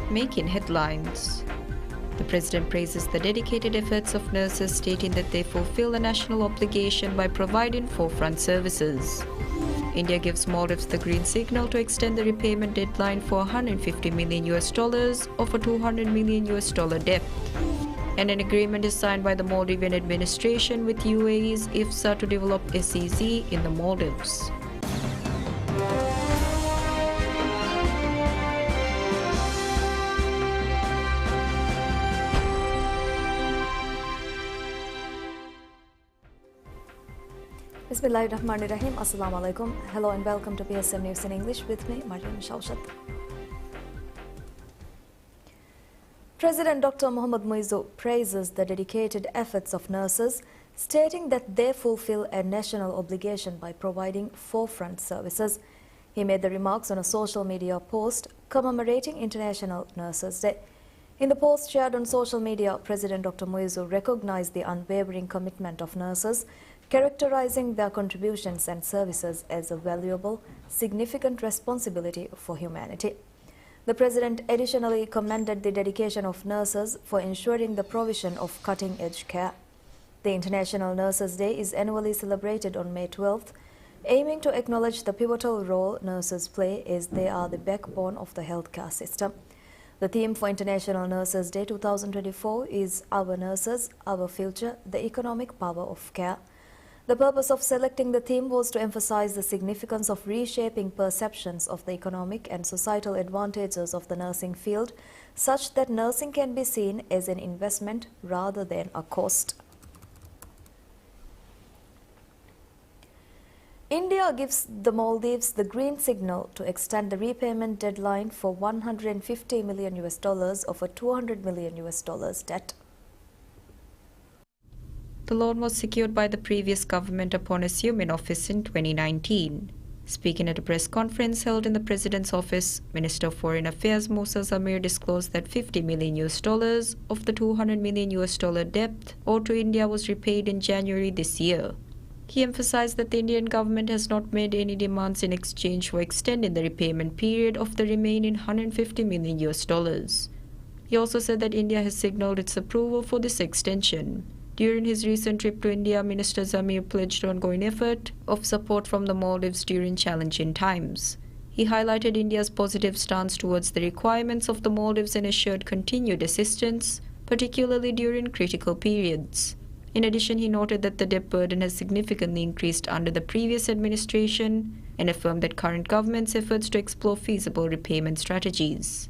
making headlines. The president praises the dedicated efforts of nurses, stating that they fulfill a national obligation by providing forefront services. India gives Maldives the green signal to extend the repayment deadline for $150 million of a $200 million debt. And an agreement is signed by the Maldivian administration with UAE's IFSA to develop SEZ in the Maldives. Bismillahirrahmanirrahim. Assalamu alaikum. Hello and welcome to PSM News in English with me, Mariam Shawshat. President Dr. Mohammad Muizzu praises the dedicated efforts of nurses, stating that they fulfill a national obligation by providing forefront services. He made the remarks on a social media post commemorating International Nurses Day. In the post shared on social media, President Dr. Muizzu recognized the unwavering commitment of nurses, characterizing their contributions and services as a valuable, significant responsibility for humanity. The President additionally commended the dedication of nurses for ensuring the provision of cutting-edge care. The International Nurses Day is annually celebrated on May 12th, aiming to acknowledge the pivotal role nurses play as they are the backbone of the healthcare system. The theme for International Nurses Day 2024 is Our Nurses, Our Future, the Economic Power of Care. The purpose of selecting the theme was to emphasize the significance of reshaping perceptions of the economic and societal advantages of the nursing field, such that nursing can be seen as an investment rather than a cost. India gives the Maldives the green signal to extend the repayment deadline for $150 million of a $200 million debt. The loan was secured by the previous government upon assuming office in 2019. Speaking at a press conference held in the President's office, Minister of Foreign Affairs Musa Zamir disclosed that $50 million of the $200 million debt owed to India was repaid in January this year. He emphasized that the Indian government has not made any demands in exchange for extending the repayment period of the remaining $150 million. He also said that India has signaled its approval for this extension. During his recent trip to India, Minister Zamir pledged ongoing effort of support from the Maldives during challenging times. He highlighted India's positive stance towards the requirements of the Maldives and assured continued assistance, particularly during critical periods. In addition, he noted that the debt burden has significantly increased under the previous administration and affirmed that current government's efforts to explore feasible repayment strategies.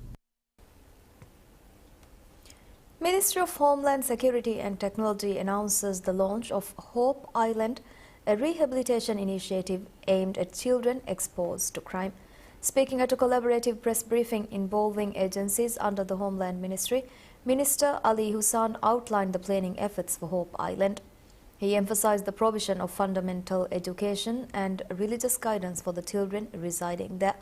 Ministry of Homeland Security and Technology announces the launch of Hope Island, a rehabilitation initiative aimed at children exposed to crime. Speaking at a collaborative press briefing involving agencies under the Homeland Ministry, Minister Ali Hussain outlined the planning efforts for Hope Island. He emphasized the provision of fundamental education and religious guidance for the children residing there.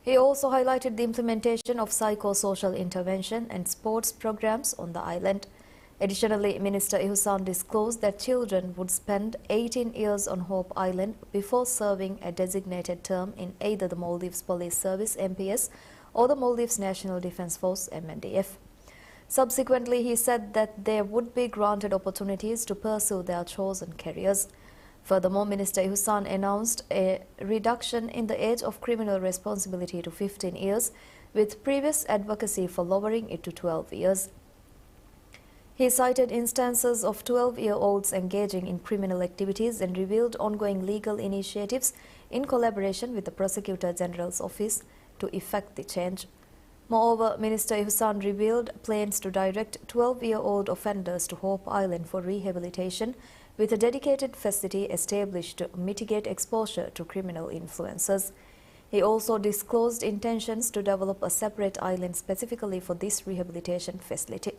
He also highlighted the implementation of psychosocial intervention and sports programs on the island. Additionally, Minister Hussain disclosed that children would spend 18 years on Hope Island before serving a designated term in either the Maldives Police Service (MPS) or the Maldives National Defence Force (MNDF). Subsequently, he said that they would be granted opportunities to pursue their chosen careers. Furthermore, Minister Hussain announced a reduction in the age of criminal responsibility to 15 years, with previous advocacy for lowering it to 12 years. He cited instances of 12-year-olds engaging in criminal activities and revealed ongoing legal initiatives in collaboration with the Prosecutor General's Office to effect the change. Moreover, Minister Hussain revealed plans to direct 12-year-old offenders to Hope Island for rehabilitation, with a dedicated facility established to mitigate exposure to criminal influences. He also disclosed intentions to develop a separate island specifically for this rehabilitation facility.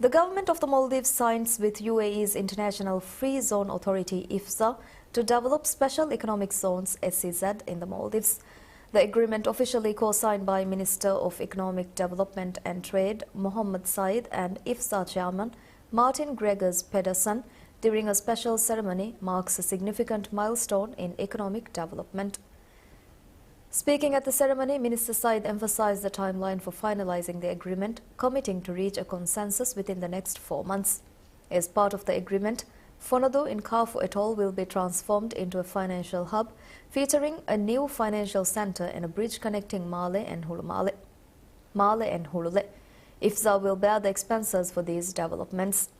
The government of the Maldives signs with UAE's International Free Zone Authority (IFSA) to develop special economic zones (SEZ) in the Maldives. The agreement, officially co-signed by Minister of Economic Development and Trade Mohammed Said and IFSA Chairman Martin Gregors Pedersen, during a special ceremony, marks a significant milestone in economic development. Speaking at the ceremony, Minister Said emphasized the timeline for finalizing the agreement, committing to reach a consensus within the next 4 months. As part of the agreement, Fonado in Kafu Atoll will be transformed into a financial hub, featuring a new financial center and a bridge connecting Male and Hulule. IFSA will bear the expenses for these developments.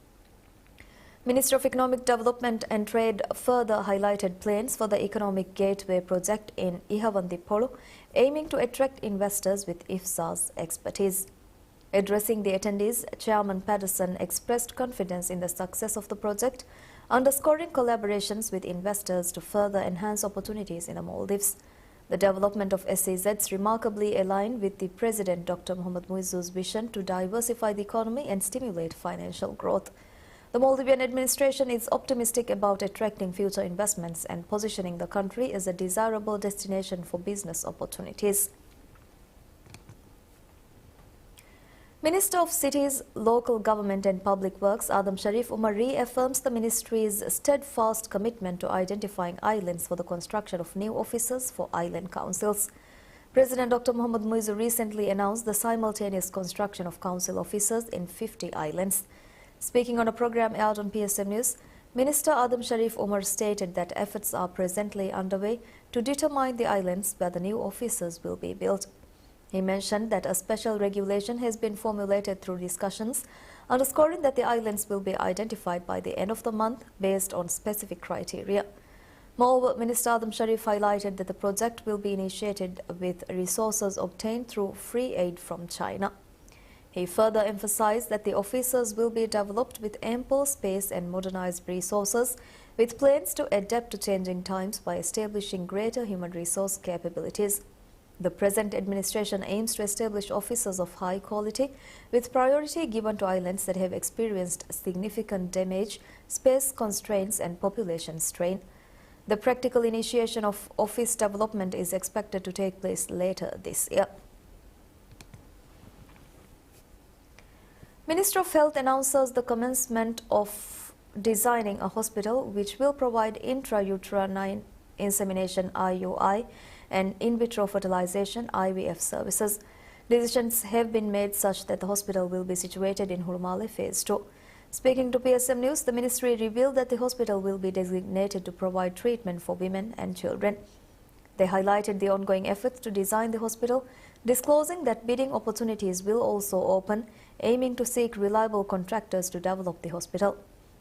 Minister of Economic Development and Trade further highlighted plans for the Economic Gateway project in Ihavandipolu, aiming to attract investors with IFSA's expertise. Addressing the attendees, Chairman Patterson expressed confidence in the success of the project, underscoring collaborations with investors to further enhance opportunities in the Maldives. The development of SEZs remarkably aligned with the President Dr. Mohamed Muizzu's vision to diversify the economy and stimulate financial growth. The Maldivian administration is optimistic about attracting future investments and positioning the country as a desirable destination for business opportunities. Minister of Cities, Local Government and Public Works Adam Sharif Umar reaffirms the ministry's steadfast commitment to identifying islands for the construction of new offices for island councils. President Dr. Mohamed Muizzu recently announced the simultaneous construction of council offices in 50 islands. Speaking on a program aired on PSMNEWS, Minister Adam Sharif Umar stated that efforts are presently underway to determine the islands where the new offices will be built. He mentioned that a special regulation has been formulated through discussions, underscoring that the islands will be identified by the end of the month based on specific criteria. Moreover, Minister Adam Sharif highlighted that the project will be initiated with resources obtained through free aid from China. He further emphasized that the offices will be developed with ample space and modernized resources, with plans to adapt to changing times by establishing greater human resource capabilities. The present administration aims to establish offices of high quality, with priority given to islands that have experienced significant damage, space constraints and population strain. The practical initiation of office development is expected to take place later this year. Minister of Health announces the commencement of designing a hospital which will provide intrauterine insemination IUI and in vitro fertilization IVF services. Decisions have been made such that the hospital will be situated in Hulumale Phase 2. Speaking to PSMNEWS, the ministry revealed that the hospital will be designated to provide treatment for women and children. They highlighted the ongoing efforts to design the hospital, disclosing that bidding opportunities will also open, aiming to seek reliable contractors to develop the hospital.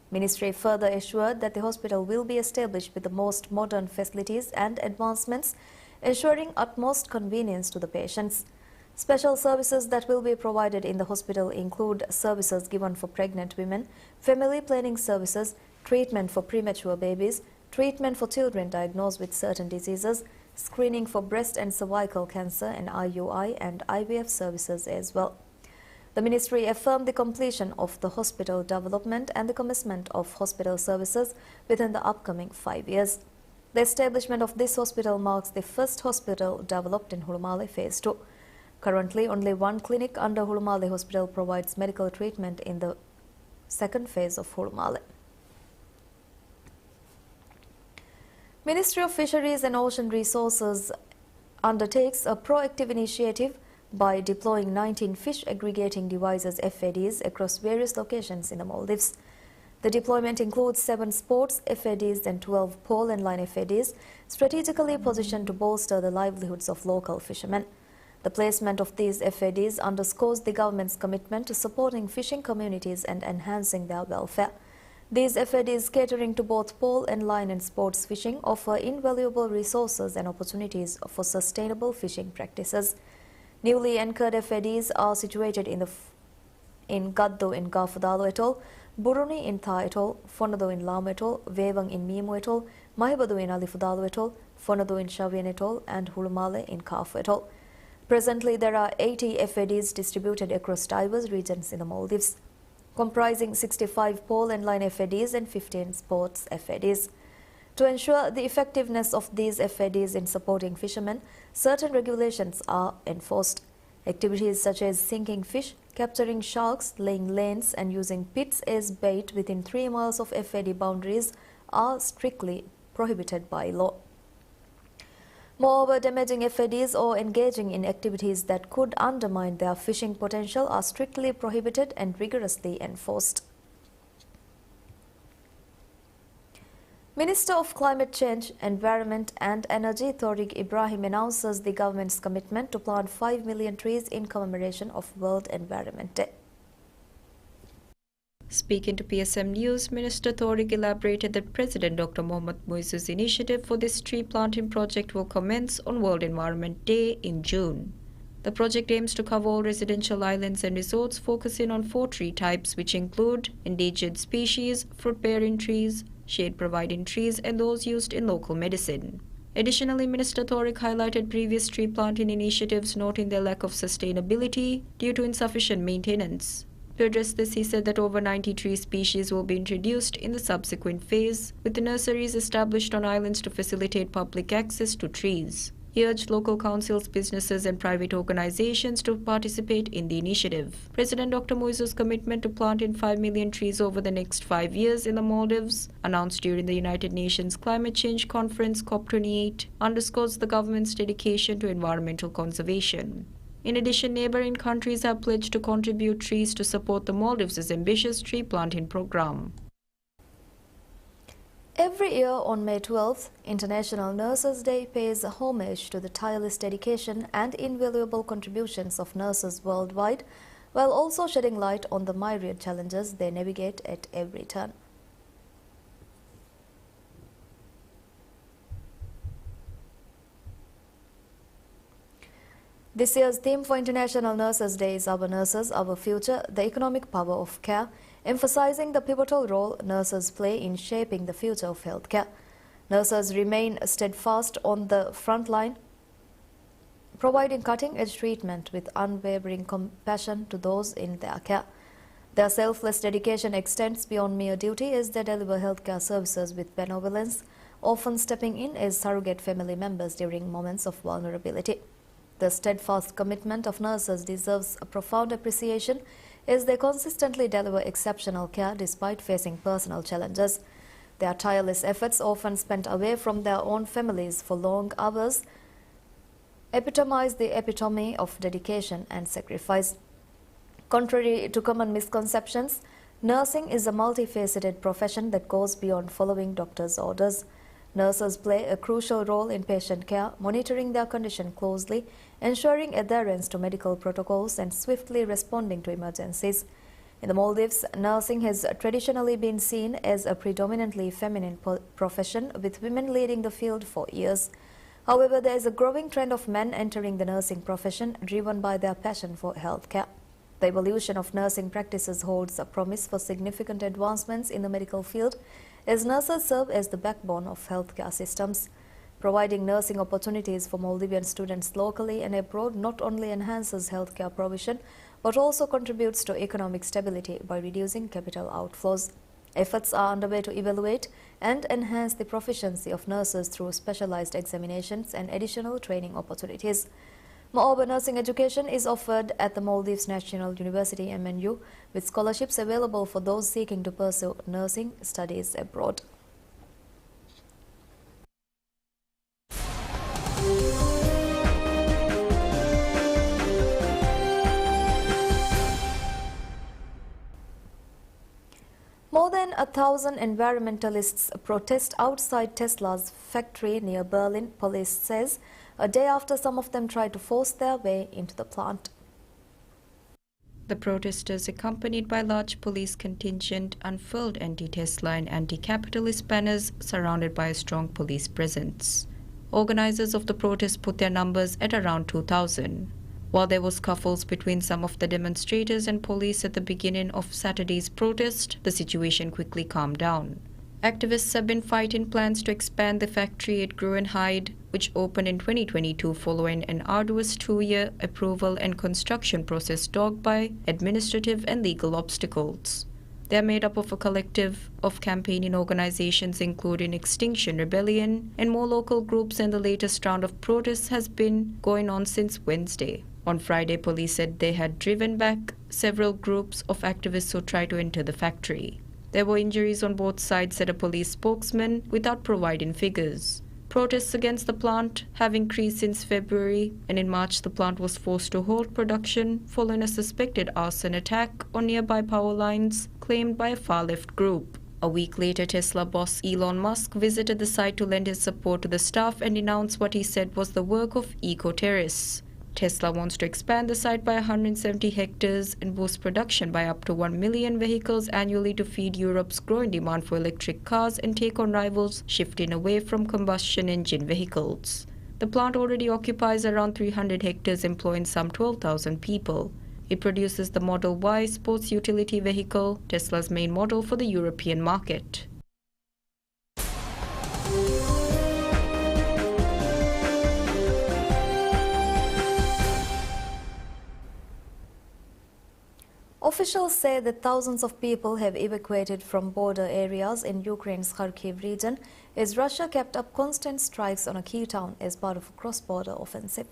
Ministry further assured that the hospital will be established with the most modern facilities and advancements, ensuring utmost convenience to the patients. Special services that will be provided in the hospital include services given for pregnant women, family planning services, treatment for premature babies, treatment for children diagnosed with certain diseases, screening for breast and cervical cancer and IUI and IVF services as well. The ministry affirmed the completion of the hospital development and the commencement of hospital services within the upcoming 5 years. The establishment of this hospital marks the first hospital developed in Hulumale Phase 2. Currently, only one clinic under Hulumale Hospital provides medical treatment in the second phase of Hulumale. Ministry of Fisheries and Ocean Resources undertakes a proactive initiative by deploying 19 fish aggregating devices FADs across various locations in the Maldives. The deployment includes 7 sports FADs and 12 pole and line FADs, strategically positioned to bolster the livelihoods of local fishermen. The placement of these FADs underscores the government's commitment to supporting fishing communities and enhancing their welfare. These FADs, catering to both pole and line and sports fishing, offer invaluable resources and opportunities for sustainable fishing practices. Newly anchored FADs are situated in Gaddo in Garfadalo Atoll, Buruni in Tha Atoll, Fonado in Lam Atoll, Wewang in Mimu Atoll, Mahibadu in Alifudalo Atoll, Fonado in Shavian Atoll and Hulumale in Kafu Atoll. Presently, there are 80 FADs distributed across diverse regions in the Maldives, comprising 65 pole and line FADs and 15 sports FADs. To ensure the effectiveness of these FADs in supporting fishermen, certain regulations are enforced. Activities such as sinking fish, capturing sharks, laying lanes and using pits as bait within 3 miles of FAD boundaries are strictly prohibited by law. Moreover, damaging FIDs or engaging in activities that could undermine their fishing potential are strictly prohibited and rigorously enforced. Minister of Climate Change, Environment and Energy Tariq Ibrahim announces the government's commitment to plant 5 million trees in commemoration of World Environment Day. Speaking to PSM News, Minister Tariq elaborated that President Dr. Mohammad Muizzu's initiative for this tree planting project will commence on World Environment Day in June. The project aims to cover all residential islands and resorts, focusing on 4 tree types, which include endangered species, fruit-bearing trees, shade-providing trees, and those used in local medicine. Additionally, Minister Tariq highlighted previous tree planting initiatives, noting their lack of sustainability due to insufficient maintenance. To address this, he said that over 90 tree species will be introduced in the subsequent phase, with the nurseries established on islands to facilitate public access to trees. He urged local councils, businesses and private organizations to participate in the initiative. President Dr. Muizzu's commitment to planting 5 million trees over the next 5 years in the Maldives, announced during the United Nations Climate Change Conference COP28, underscores the government's dedication to environmental conservation. In addition, neighboring countries have pledged to contribute trees to support the Maldives' ambitious tree planting program. Every year on May 12th, International Nurses Day pays homage to the tireless dedication and invaluable contributions of nurses worldwide, while also shedding light on the myriad challenges they navigate at every turn. This year's theme for International Nurses Day is Our Nurses, Our Future, the Economic Power of Care, emphasizing the pivotal role nurses play in shaping the future of healthcare. Nurses remain steadfast on the front line, providing cutting-edge treatment with unwavering compassion to those in their care. Their selfless dedication extends beyond mere duty as they deliver healthcare services with benevolence, often stepping in as surrogate family members during moments of vulnerability. The steadfast commitment of nurses deserves a profound appreciation as they consistently deliver exceptional care despite facing personal challenges. Their tireless efforts, often spent away from their own families for long hours, epitomize the epitome of dedication and sacrifice. Contrary to common misconceptions, nursing is a multifaceted profession that goes beyond following doctors' orders. Nurses play a crucial role in patient care, monitoring their condition closely, ensuring adherence to medical protocols, and swiftly responding to emergencies. In the Maldives, nursing has traditionally been seen as a predominantly feminine profession, with women leading the field for years. However, there is a growing trend of men entering the nursing profession, driven by their passion for healthcare. The evolution of nursing practices holds a promise for significant advancements in the medical field, as nurses serve as the backbone of healthcare systems. Providing nursing opportunities for Maldivian students locally and abroad not only enhances healthcare provision, but also contributes to economic stability by reducing capital outflows. Efforts are underway to evaluate and enhance the proficiency of nurses through specialized examinations and additional training opportunities. Moreover, nursing education is offered at the Maldives National University MNU, with scholarships available for those seeking to pursue nursing studies abroad. More than 1,000 environmentalists protest outside Tesla's factory near Berlin, police says, a day after some of them tried to force their way into the plant. The protesters, accompanied by a large police contingent, unfurled anti-Tesla and anti-capitalist banners surrounded by a strong police presence. Organizers of the protest put their numbers at around 2,000. While there were scuffles between some of the demonstrators and police at the beginning of Saturday's protest, the situation quickly calmed down. Activists have been fighting plans to expand the factory at Gruenheid, which opened in 2022 following an arduous 2-year approval and construction process dogged by administrative and legal obstacles. They are made up of a collective of campaigning organizations including Extinction Rebellion and more local groups, and the latest round of protests has been going on since Wednesday. On Friday, police said they had driven back several groups of activists who tried to enter the factory. There were injuries on both sides, said a police spokesman, without providing figures. Protests against the plant have increased since February, and in March the plant was forced to halt production following a suspected arson attack on nearby power lines claimed by a far-left group. A week later, Tesla boss Elon Musk visited the site to lend his support to the staff and denounced what he said was the work of eco-terrorists. Tesla wants to expand the site by 170 hectares and boost production by up to 1 million vehicles annually to feed Europe's growing demand for electric cars and take on rivals shifting away from combustion engine vehicles. The plant already occupies around 300 hectares, employing some 12,000 people. It produces the Model Y sports utility vehicle, Tesla's main model for the European market. Officials say that thousands of people have evacuated from border areas in Ukraine's Kharkiv region as Russia kept up constant strikes on a key town as part of a cross-border offensive.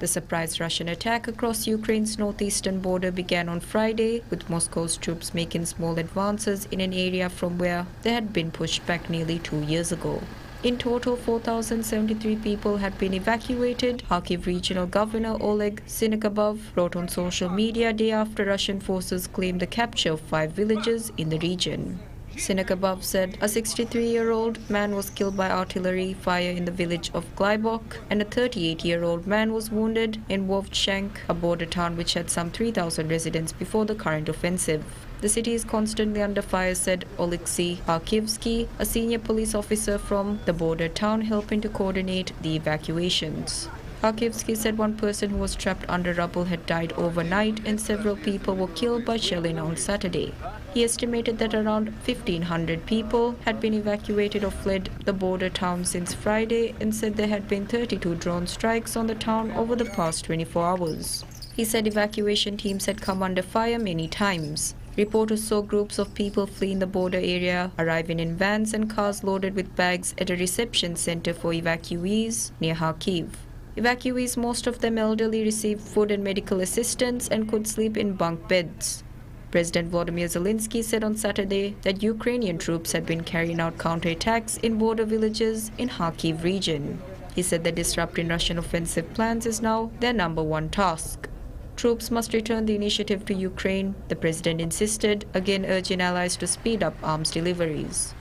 The surprise Russian attack across Ukraine's northeastern border began on Friday, with Moscow's troops making small advances in an area from where they had been pushed back nearly 2 years ago. In total, 4,073 people had been evacuated, Kharkiv Regional Governor Oleg Sinakabov wrote on social media day after Russian forces claimed the capture of 5 villages in the region. Sinakabov said a 63-year-old man was killed by artillery fire in the village of Glybok, and a 38-year-old man was wounded in Vovchansk, a border town which had some 3,000 residents before the current offensive. The city is constantly under fire, said Oleksiy Arkivsky, a senior police officer from the border town helping to coordinate the evacuations. Arkivsky said one person who was trapped under rubble had died overnight and several people were killed by shelling on Saturday. He estimated that around 1,500 people had been evacuated or fled the border town since Friday and said there had been 32 drone strikes on the town over the past 24 hours. He said evacuation teams had come under fire many times. Reporters saw groups of people fleeing the border area, arriving in vans and cars loaded with bags at a reception center for evacuees near Kharkiv. Evacuees, most of them elderly, received food and medical assistance and could sleep in bunk beds. President Volodymyr Zelensky said on Saturday that Ukrainian troops had been carrying out counterattacks in border villages in Kharkiv region. He said that disrupting Russian offensive plans is now their #1 task. Troops must return the initiative to Ukraine, the president insisted, again urging allies to speed up arms deliveries.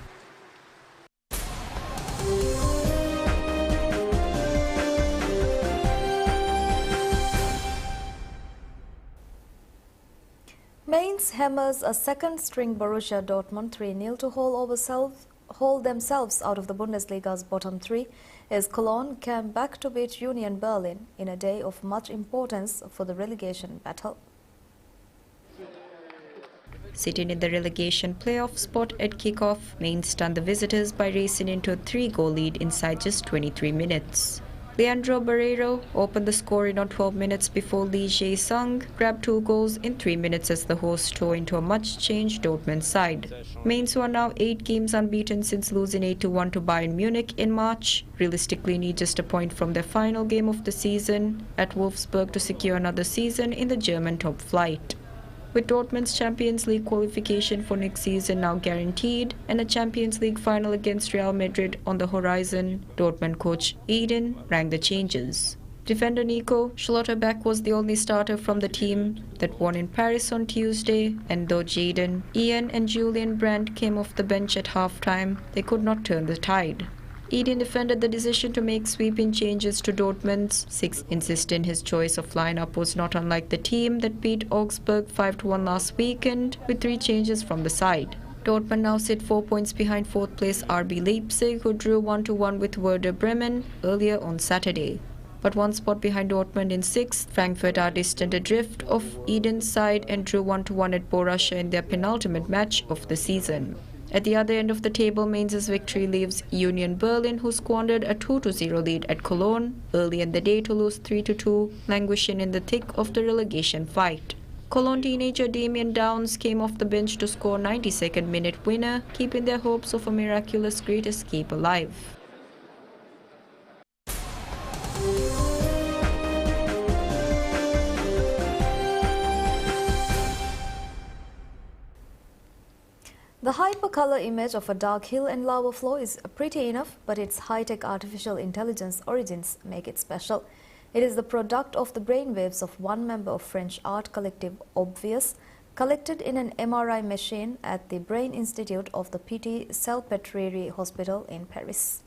Mainz hammers a second-string Borussia Dortmund 3-0 to hold themselves out of the Bundesliga's bottom 3 as Cologne came back to beat Union Berlin in a day of much importance for the relegation battle. Sitting in the relegation playoff spot at kickoff, Mainz stunned the visitors by racing into a 3-goal lead inside just 23 minutes. Leandro Barreiro opened the scoring on 12 minutes before Lee Jae-sung grabbed 2 goals in 3 minutes as the hosts tore into a much-changed Dortmund side. Mainz, who are now 8 games unbeaten since losing 8-1 to Bayern Munich in March, realistically need just a point from their final game of the season at Wolfsburg to secure another season in the German top flight. With Dortmund's Champions League qualification for next season now guaranteed and a Champions League final against Real Madrid on the horizon, Dortmund coach Eden rang the changes. Defender Nico Schlotterbeck was the only starter from the team that won in Paris on Tuesday, and though Jadon, Ian and Julian Brandt came off the bench at halftime, they could not turn the tide. Eden defended the decision to make sweeping changes to Dortmund's 6, insisting his choice of lineup was not unlike the team that beat Augsburg 5-1 last weekend, with 3 changes from the side. Dortmund now sit 4 points behind 4th place RB Leipzig, who drew 1-1 with Werder Bremen earlier on Saturday. But 1 spot behind Dortmund in 6th, Frankfurt are distant adrift of Eden's side and drew 1-1 at Borussia in their penultimate match of the season. At the other end of the table, Mainz's victory leaves Union Berlin, who squandered a 2-0 lead at Cologne early in the day to lose 3-2, languishing in the thick of the relegation fight. Cologne teenager Damian Downs came off the bench to score 92nd minute winner, keeping their hopes of a miraculous great escape alive. The hyper color image of a dark hill and lava flow is pretty enough, but its high-tech artificial intelligence origins make it special. It is the product of the brainwaves of one member of French art collective Obvious, collected in an MRI machine at the Brain Institute of the Petit-Salpêtrière Hospital in Paris.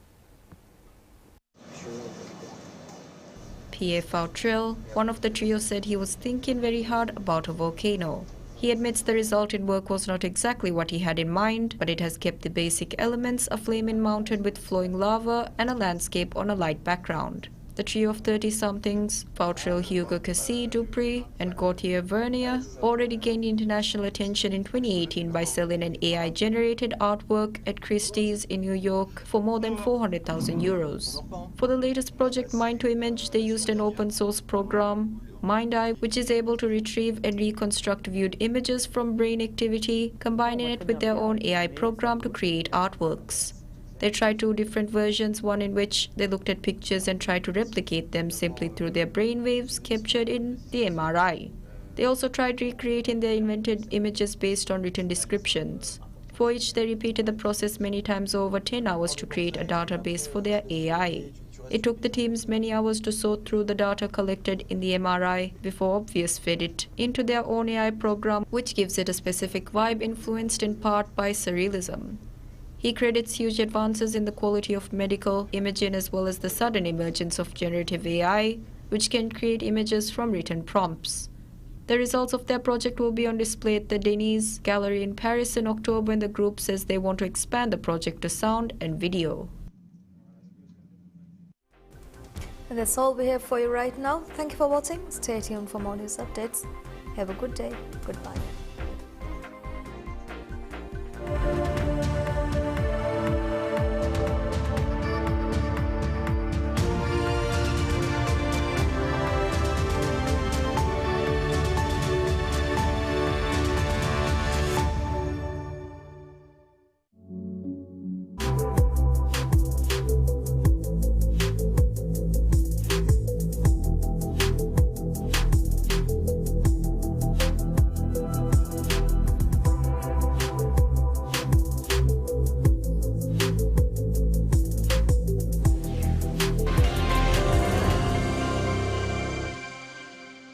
Pierre Fautrel, one of the trio, said he was thinking very hard about a volcano. He admits the resulting work was not exactly what he had in mind, but it has kept the basic elements: a flaming mountain with flowing lava and a landscape on a light background. The trio of 30-somethings, Fautrel, Hugo Cassie, Dupré, and Gauthier Vernier, already gained international attention in 2018 by selling an AI-generated artwork at Christie's in New York for more than 400,000 euros. For the latest project, Mind to Image, they used an open-source program, MindEye, which is able to retrieve and reconstruct viewed images from brain activity, combining it with their own AI program to create artworks. They tried two different versions, one in which they looked at pictures and tried to replicate them simply through their brainwaves captured in the MRI. They also tried recreating their invented images based on written descriptions. For each, they repeated the process many times over 10 hours to create a database for their AI. It took the teams many hours to sort through the data collected in the MRI before Obvious fed it into their own AI program, which gives it a specific vibe influenced in part by surrealism. He credits huge advances in the quality of medical imaging as well as the sudden emergence of generative AI, which can create images from written prompts. The results of their project will be on display at the Denis Gallery in Paris in October, and the group says they want to expand the project to sound and video. And that's all we have for you right now. Thank you for watching. Stay tuned for more news updates. Have a good day. Goodbye.